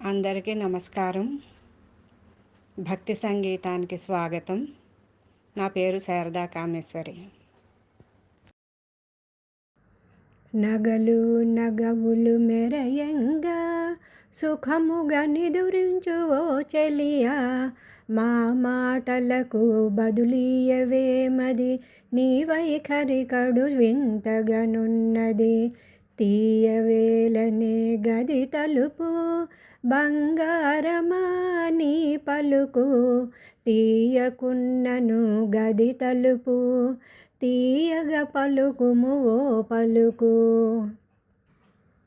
అందరికీ నమస్కారం. భక్తి సంగీతానికి స్వాగతం. నా పేరు శారదా కామేశ్వరి. నగలు నగవులు మెరయంగా సుఖముగా నిదురించు ఓ చెలియా, మా మాటలకు బదులీయవేమది, నీ వైఖరి కడు వింతగనున్నది. తీయవేలనే గది తలుపు, బంగారమా నీ పలుకు, తీయకున్నను గది తలుపు, తీయగ పలుకుము ఓ పలుకు.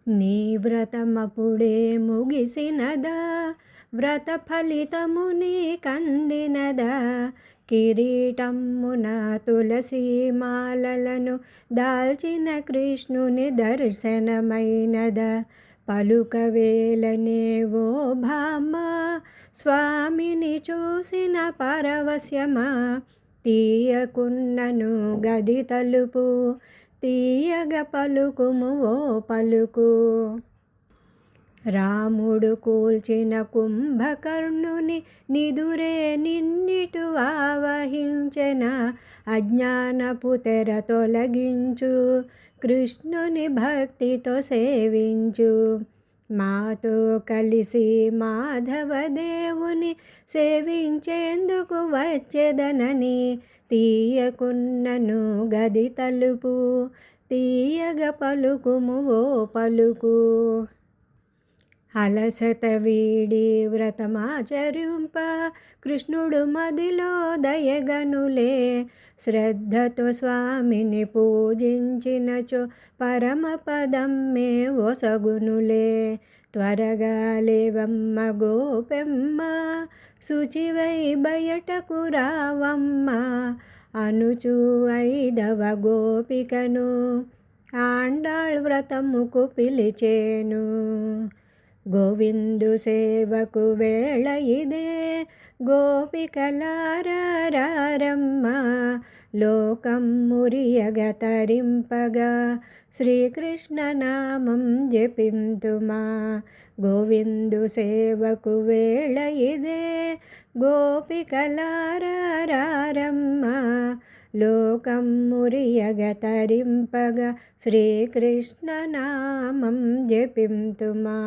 నీ వ్రతమపుడే ముగిసినదా, వ్రత ఫలితము నీకందినదా, కిరీటమ్మున తులసీ మాలలను దాల్చిన కృష్ణుని దర్శనమైనదా, పలుకవేలనే ఓ భామ, స్వామిని చూసిన పరవశ్యమా, తీయకున్నను గది తలుపు, తీయగ పలుకుము ఓ పలుకు. రాముడు కూల్చిన కుంభకర్ణుని నిదురే నిన్నిటు ఆవహించెన, అజ్ఞానపు తెర తొలగించు, కృష్ణుని భక్తితో సేవించు. మాతో కలిసి మాధవదేవుని సేవించేందుకు వచ్చెదనని, తీయకున్నను గది తలుపు, తీయగ పలుకుము ఓ పలుకు. అలసట వీడి వ్రతమాచరింప కృష్ణుడు మదిలో దయగనులే, శ్రద్ధతో స్వామిని పూజించినచో పరమపదమ్మే ఒసగునులే. త్వరగా లేవమ్మ గోపెమ్మ, శుచివై బయటకు రావమ్మ, అనుచు ఐదవ గోపికను ఆండాళ్ వ్రతముకు పిలిచేను. గోవిందు సేవకు వేళ ఇదే, గోపికలారమ్మ, లోకం మురియగ తరింపగా, శ్రీకృష్ణ నామం జపింతుమా. గోవిందు సేవకు వేళ ఇదే, గోపికలారమ్మ, లోకం మురియగ తరింపగా, శ్రీకృష్ణ నామం జపింతుమా.